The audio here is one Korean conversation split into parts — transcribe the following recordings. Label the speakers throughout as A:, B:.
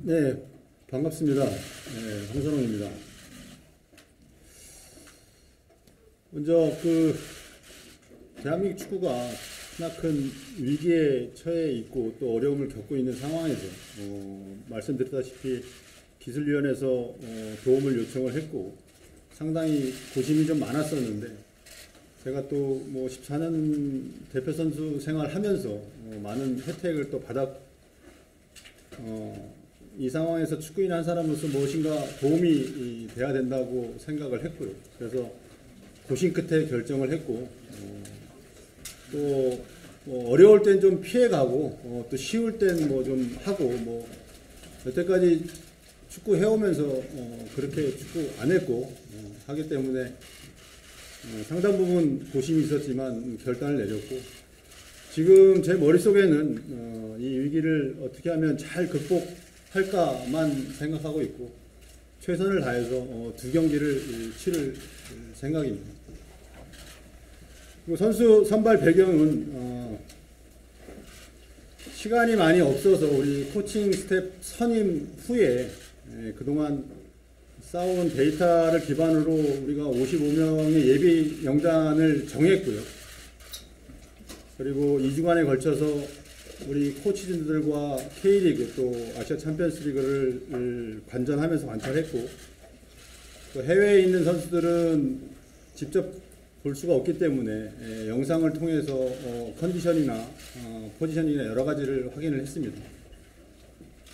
A: 네, 반갑습니다. 네, 황선홍입니다. 먼저 대한민국 축구가 크나큰 위기에 처해 있고 또 어려움을 겪고 있는 상황에서 말씀드렸다시피 기술위원회에서 도움을 요청을 했고 상당히 고심이 좀 많았었는데 제가 또 14년 대표 선수 생활하면서 많은 혜택을 또 이 상황에서 축구인 한 사람으로서 무엇인가 도움이 돼야 된다고 생각을 했고요. 그래서 고심 끝에 결정을 했고 또 어려울 땐 좀 피해가고 또 쉬울 땐 좀 하고 여태까지 축구 해오면서 그렇게 축구 안 했고 하기 때문에 상당 부분 고심이 있었지만 결단을 내렸고 지금 제 머릿속에는 이 위기를 어떻게 하면 잘 극복할까만 생각하고 있고 최선을 다해서 두 경기를 치를 생각입니다. 그리고 선수 선발 배경은 시간이 많이 없어서 우리 코칭 스텝 선임 후에 그동안 쌓아온 데이터를 기반으로 우리가 55명의 예비 명단을 정했고요. 그리고 2주간에 걸쳐서 우리 코치진들과 K리그 또 아시아 챔피언스 리그를 관전하면서 관찰했고 또 해외에 있는 선수들은 직접 볼 수가 없기 때문에 영상을 통해서 컨디션이나 포지셔닝이나 여러 가지를 확인을 했습니다.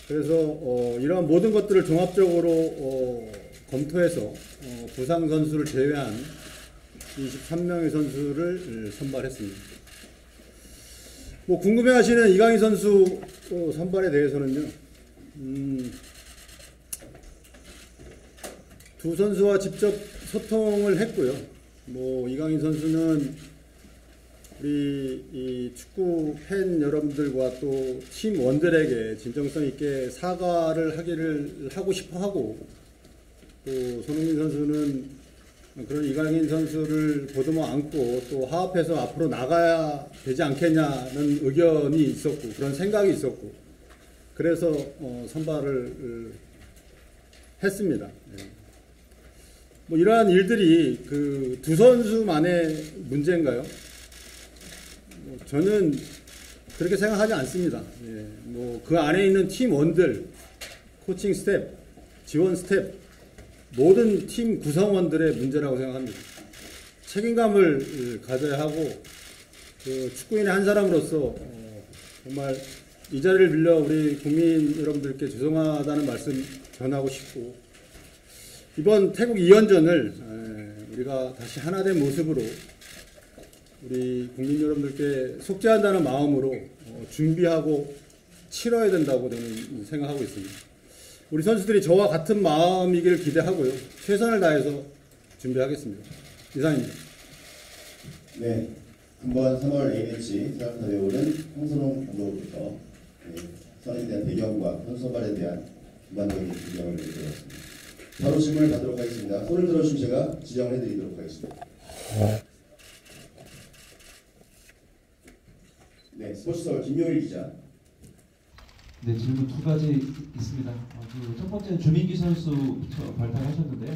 A: 그래서 이러한 모든 것들을 종합적으로 검토해서 부상 선수를 제외한 23명의 선수를 선발했습니다. 궁금해하시는 이강인 선수 선발에 대해서는요. 두 선수와 직접 소통을 했고요. 이강인 선수는 우리 이 축구 팬 여러분들과 또 팀원들에게 진정성 있게 사과를 하고 싶어 하고 또 손흥민 선수는 그런 이강인 선수를 보듬어 안고 또 화합해서 앞으로 나가야 되지 않겠냐는 의견이 있었고 그런 생각이 있었고 그래서 선발을 했습니다. 이러한 일들이 두 선수만의 문제인가요? 저는 그렇게 생각하지 않습니다. 그 안에 있는 팀원들, 코칭 스텝, 지원 스텝 모든 팀 구성원들의 문제라고 생각합니다. 책임감을 가져야 하고 축구인의 한 사람으로서 정말 이 자리를 빌려 우리 국민 여러분들께 죄송하다는 말씀 전하고 싶고 이번 태국 2연전을 우리가 다시 하나된 모습으로 우리 국민 여러분들께 속죄한다는 마음으로 준비하고 치러야 된다고 저는 생각하고 있습니다. 우리 선수들이 저와 같은 마음이길 기대하고요. 최선을 다해서 준비하겠습니다. 이상입니다.
B: 네, 한번 3월 A매치 서울탑에 오른 황선홍 감독으로부터 선에 대한 배경과 선수 선발에 대한 전반적인 지정을 드리겠습니다. 바로 질문을 받도록 하겠습니다. 손을 들어주시면 제가 지정을 해드리도록 하겠습니다. 네, 스포츠서울 김용일 기자.
C: 네, 질문 두 가지 있습니다. 첫 번째는 주민기 선수부터 발탁하셨는데요.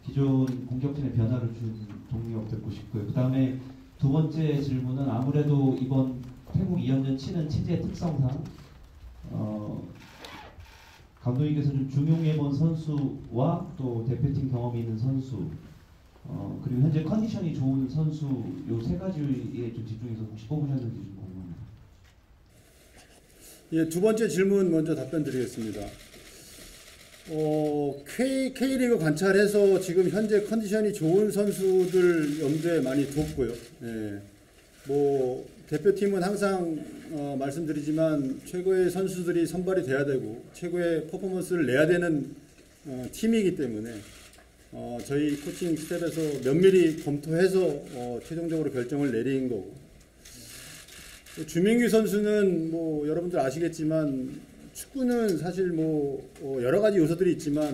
C: 기존 공격진의 변화를 준 동력 듣고 싶고요. 그 다음에 두 번째 질문은 아무래도 이번 태국 2연전 치는 체제 특성상 감독님께서 좀 중용해본 선수와 또 대표팀 경험이 있는 선수 그리고 현재 컨디션이 좋은 선수 요 세 가지에 좀 집중해서 혹시 뽑으셨는지 좀 궁금합니다.
A: 예, 두 번째 질문 먼저 답변 드리겠습니다. K리그 관찰해서 지금 현재 컨디션이 좋은 선수들 염두에 많이 뒀고요. 대표팀은 항상 말씀드리지만 최고의 선수들이 선발이 돼야 되고 최고의 퍼포먼스를 내야 되는 팀이기 때문에 저희 코칭 스텝에서 면밀히 검토해서 최종적으로 결정을 내린 거고 주민규 선수는 여러분들 아시겠지만 축구는 사실 여러 가지 요소들이 있지만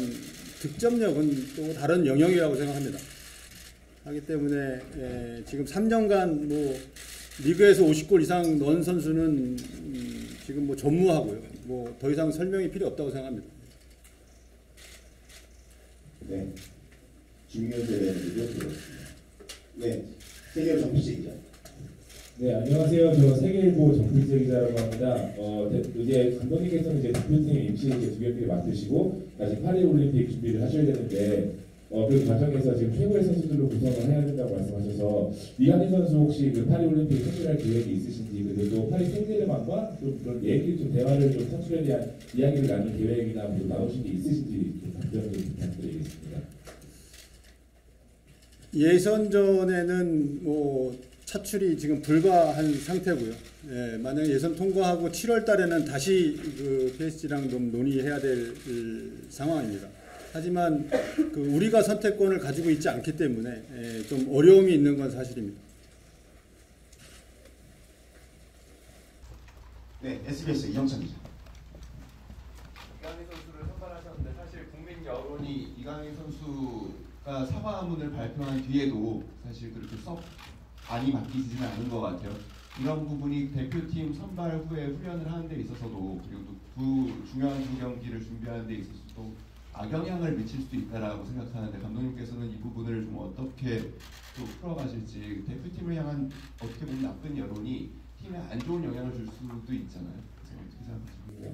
A: 득점력은 또 다른 영역이라고 생각합니다. 하기 때문에 지금 3년간 리그에서 50골 이상 넣은 선수는 지금 전무하고요. 뭐 더 이상 설명이 필요 없다고 생각합니다.
B: 네. 중요한 대회들도 들었습니다. 네. 세계로 정비식 기자.
D: 네, 안녕하세요. 저 세계일보 정필재 기자라고 합니다. 이제 감독님께서는 이제 대표팀 임시 이제 두 경기를 맡으시고 다시 파리 올림픽 준비를 하셔야 되는데 그 과정에서 지금 최고의 선수들로 구성을 해야 된다고 말씀하셔서 이강인 선수 혹시 그 파리 올림픽 참여할 계획이 있으신지 그리고 또 파리 생제르맹과 좀 그런 얘기 좀 대화를 좀 선수에 대한 이야기를 나눌 계획이나 뭐 나오신 게 있으신지 답변 좀 부탁드리겠습니다.
A: 예선전에는 뭐 차출이 지금 불가한 상태고요. 예, 만약 예선 통과하고 7월 달에는 다시 그 PSG랑 좀 논의해야 될 상황입니다. 하지만 그 우리가 선택권을 가지고 있지 않기 때문에 좀 어려움이 있는 건 사실입니다.
B: 네, SBS 이정찬 기자.
E: 이강인 선수를 선발하셨는데 사실 국민 여론이 이강인 선수가 사과문을 발표한 뒤에도 사실 그렇게 썩 많이 바뀌지는 않은 것 같아요. 이런 부분이 대표팀 선발 후에 훈련을 하는 데 있어서도 그리고 또 두 중요한 두 경기를 준비하는 데 있어서도 악영향을 미칠 수도 있다라고 생각하는데 감독님께서는 이 부분을 좀 어떻게 또 풀어가실지 대표팀을 향한 어떻게 보면 나쁜 여론이 팀에 안 좋은 영향을 줄 수도 있잖아요. 그래서 어떻게 생각하십니까?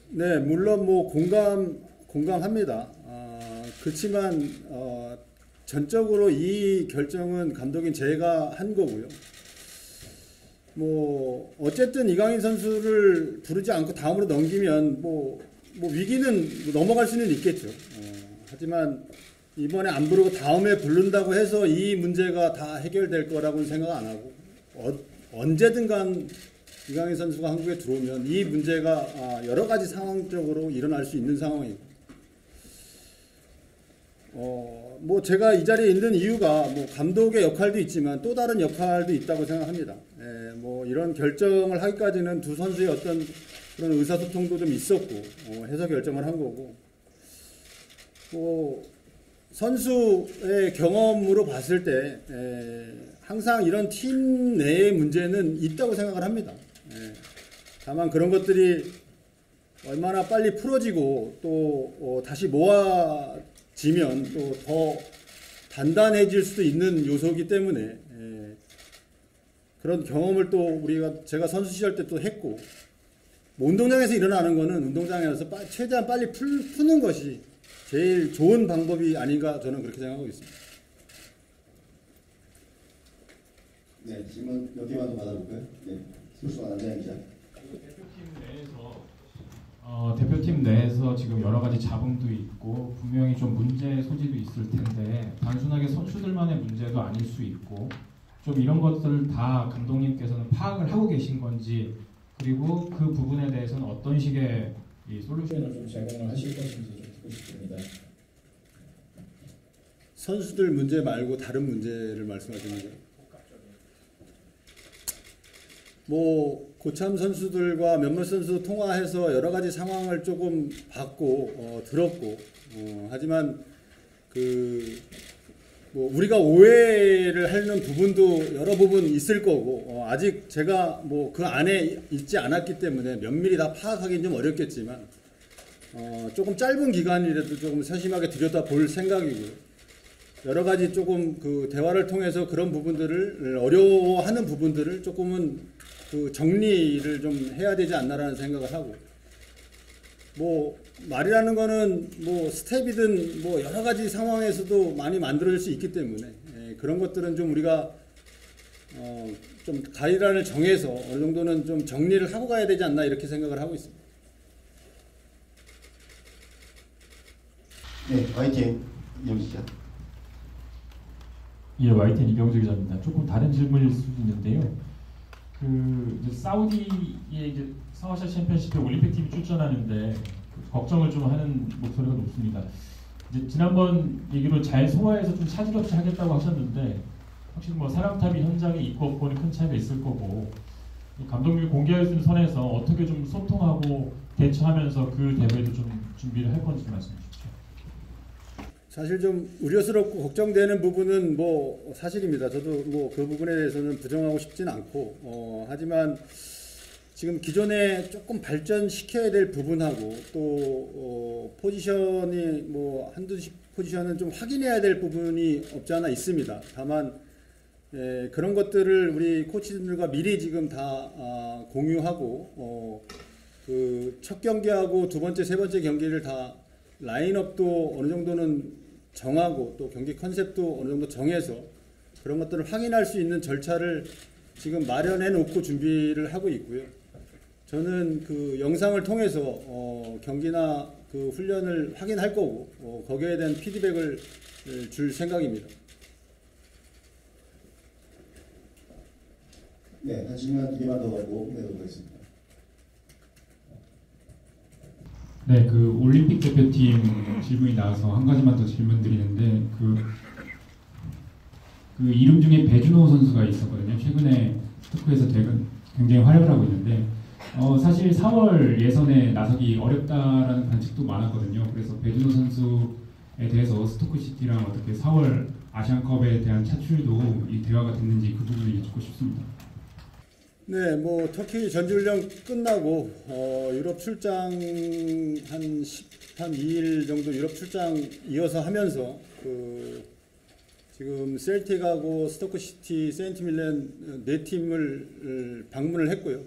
A: 네, 물론 뭐 공감합니다. 그렇지만 전적으로 이 결정은 감독인 제가 한 거고요. 뭐 어쨌든 이강인 선수를 부르지 않고 다음으로 넘기면 뭐 위기는 넘어갈 수는 있겠죠. 하지만 이번에 안 부르고 다음에 부른다고 해서 이 문제가 다 해결될 거라고는 생각 안 하고 언제든 간 이강인 선수가 한국에 들어오면 이 문제가 여러 가지 상황적으로 일어날 수 있는 상황이고 뭐 제가 이 자리에 있는 이유가 뭐 감독의 역할도 있지만 또 다른 역할도 있다고 생각합니다. 뭐 이런 결정을 하기까지는 두 선수의 어떤 그런 의사소통도 좀 있었고 해서 결정을 한 거고 뭐 선수의 경험으로 봤을 때 항상 이런 팀 내의 문제는 있다고 생각을 합니다. 다만 그런 것들이 얼마나 빨리 풀어지고 또 다시 모아지면 또 더 단단해질 수도 있는 요소이기 때문에 그런 경험을 또 제가 선수 시절 때 또 했고 뭐 운동장에서 일어나는 거는 운동장에서 최대한 빨리 푸는 것이 제일 좋은 방법이 아닌가 저는 그렇게 생각하고 있습니다.
B: 네, 질문 몇 개만 더 받아볼까요? 네, 소수만 안장현 기자.
F: 대표팀 내에서 지금 여러 가지 잡음도 있고 분명히 좀 문제 소지도 있을 텐데 단순하게 선수들만의 문제도 아닐 수 있고 좀 이런 것들을 다 감독님께서는 파악을 하고 계신 건지 그리고 그 부분에 대해서는 어떤 식의 이 솔루션을
D: 좀 제공을 하실 것인지 좀 듣고 싶습니다.
A: 선수들 문제 말고 다른 문제를 말씀하시는 거예요? 뭐 고참 선수들과 몇몇 선수 통화해서 여러 가지 상황을 조금 봤고 들었고 하지만 뭐 우리가 오해를 하는 부분도 여러 부분 있을 거고 아직 제가 뭐 그 안에 있지 않았기 때문에 면밀히 다 파악하기는 좀 어렵겠지만 조금 짧은 기간이라도 조금 세심하게 들여다볼 생각이고요. 여러 가지 조금 그 대화를 통해서 그런 부분들을 어려워하는 부분들을 조금은 그 정리를 좀 해야 되지 않나라는 생각을 하고 뭐 말이라는 거는 뭐 스텝이든 뭐 여러 가지 상황에서도 많이 만들어질 수 있기 때문에 그런 것들은 좀 우리가 좀 가이드라인을 정해서 어느 정도는 좀 정리를 하고 가야 되지 않나 이렇게 생각을 하고 있습니다.
B: 네, YTN 이정수 기자.
F: 예, YTN 이병주 기자입니다. 조금 다른 질문일 수도 있는데요. 이제 사우디에 이제 상하차 챔피언십에 올림픽 팀이 출전하는데 걱정을 좀 하는 목소리가 높습니다. 이제 지난번 얘기로 잘 소화해서 좀 차질 없이 하겠다고 하셨는데 확실히 뭐 사랑탑이 현장에 있고 없고는 큰 차이가 있을 거고 감독님이 공개할 수 있는 선에서 어떻게 좀 소통하고 대처하면서 그 대회도 좀 준비를 할 건지 말씀해 주십시오.
A: 사실 좀 우려스럽고 걱정되는 부분은 뭐 사실입니다. 저도 뭐 그 부분에 대해서는 부정하고 싶지는 않고 하지만 지금 기존에 조금 발전시켜야 될 부분하고 또 포지션이 뭐 한두 포지션은 좀 확인해야 될 부분이 없지 않아 있습니다. 다만 그런 것들을 우리 코치들과 미리 지금 다 공유하고 그 첫 경기하고 두 번째, 세 번째 경기를 다 라인업도 어느 정도는 정하고 또 경기 컨셉도 어느 정도 정해서 그런 것들을 확인할 수 있는 절차를 지금 마련해 놓고 준비를 하고 있고요. 저는 그 영상을 통해서 경기나 그 훈련을 확인할 거고 거기에 대한 피드백을 줄 생각입니다.
B: 네, 한 질문 2개만 더 하고 끝내도록 하겠습니다.
G: 네, 그 올림픽 대표팀 질문이 나와서 한 가지만 더 질문 드리는데 그 이름 중에 배준호 선수가 있었거든요. 최근에 스토크에서 굉장히 활약을 하고 있는데 사실 4월 예선에 나서기 어렵다라는 관측도 많았거든요. 그래서 배준호 선수에 대해서 스토크시티랑 어떻게 4월 아시안컵에 대한 차출도 이 대화가 됐는지 그 부분을 여쭙고 싶습니다.
A: 네, 뭐 터키 전지훈련 끝나고 유럽 출장 한 2일 정도 유럽 출장 이어서 하면서 지금 셀틱하고 스토크시티, 세인트밀렌 네 팀을 방문을 했고요.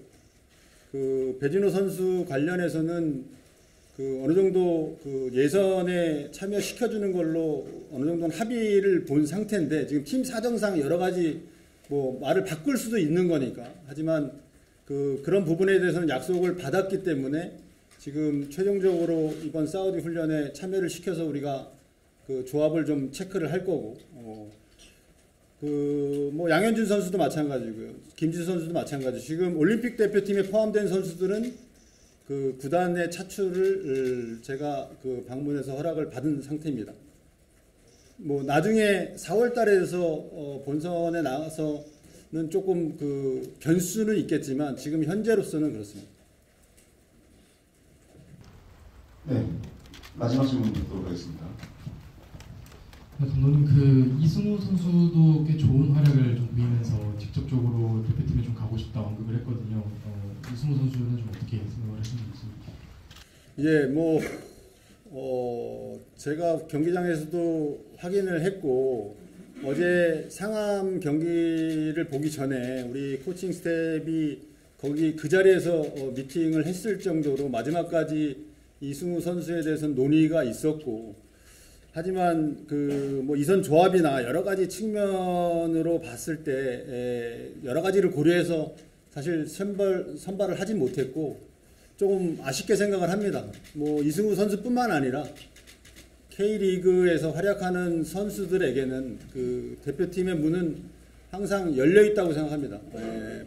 A: 그 배진호 선수 관련해서는 그 어느 정도 그 예선에 참여시켜주는 걸로 어느 정도는 합의를 본 상태인데 지금 팀 사정상 여러 가지 뭐 말을 바꿀 수도 있는 거니까 하지만 그런 부분에 대해서는 약속을 받았기 때문에 지금 최종적으로 이번 사우디 훈련에 참여를 시켜서 우리가 그 조합을 좀 체크를 할 거고 뭐 양현준 선수도 마찬가지고요. 김지수 선수도 마찬가지. 지금 올림픽 대표팀에 포함된 선수들은 그 구단의 차출을 제가 그 방문해서 허락을 받은 상태입니다. 뭐 나중에 4월 달에서 본선에 나가서는 조금 그 변수는 있겠지만 지금 현재로서는 그렇습니다.
B: 네, 마지막 질문 듣도록 하겠습니다.
H: 감독님, 그 이승우 선수도 꽤 좋은 활약을 좀 보이면서 직접적으로 대표팀에 좀 가고 싶다 언급을 했거든요. 이승우 선수는 좀 어떻게 생각을 하시는지?
A: 예, 뭐 제가 경기장에서도 확인을 했고 어제 상암 경기를 보기 전에 우리 코칭 스텝이 거기 그 자리에서 미팅을 했을 정도로 마지막까지 이승우 선수에 대해서는 논의가 있었고 하지만 그 뭐 이선 조합이나 여러 가지 측면으로 봤을 때 여러 가지를 고려해서 사실 선발을 하진 못했고 조금 아쉽게 생각을 합니다. 뭐 이승우 선수뿐만 아니라 K리그에서 활약하는 선수들에게는 그 대표팀의 문은 항상 열려 있다고 생각합니다.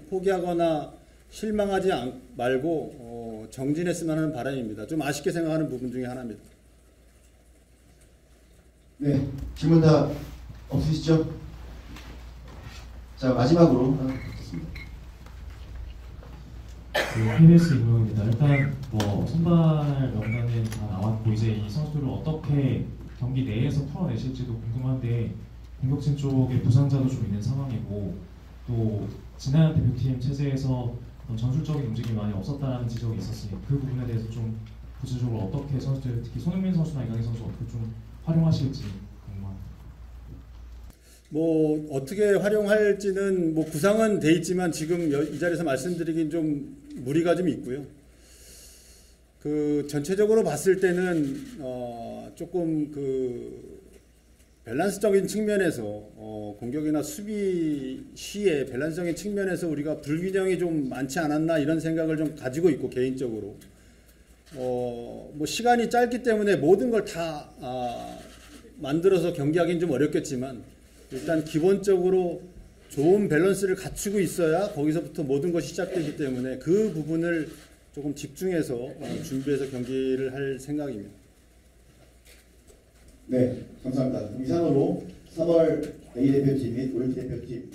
A: 포기하거나 실망하지 말고 정진했으면 하는 바람입니다. 좀 아쉽게 생각하는 부분 중에 하나입니다.
B: 네, 질문 다 없으시죠? 자, 마지막으로 하나 듣겠습니다.
I: KBS 이무영입니다. 일단 뭐 선발 명단은 다 나왔고 이제 이 선수들을 어떻게 경기 내에서 풀어내실지도 궁금한데 공격진 쪽에 부상자도 좀 있는 상황이고 또 지난 대표팀 체제에서 전술적인 움직임이 많이 없었다는 지적이 있었으니 그 부분에 대해서 좀 구체적으로 어떻게 선수들 특히 손흥민 선수나 이강인 선수 어떻게 좀 활용하실지 궁금합니다.
A: 뭐 어떻게 활용할지는 뭐 구상은 돼 있지만 지금 이 자리에서 말씀드리긴 좀 무리가 좀 있고요. 그 전체적으로 봤을 때는 조금 그 밸런스적인 측면에서 공격이나 수비 시에 밸런스적인 측면에서 우리가 불균형이 좀 많지 않았나 이런 생각을 좀 가지고 있고 개인적으로 뭐 시간이 짧기 때문에 모든 걸 다 만들어서 경기하기는 좀 어렵겠지만 일단 기본적으로 좋은 밸런스를 갖추고 있어야 거기서부터 모든 것이 시작되기 때문에 그 부분을 조금 집중해서 준비해서 경기를 할 생각입니다.
B: 네, 감사합니다. 이상으로 3월 A 대표팀 및 올림픽 대표팀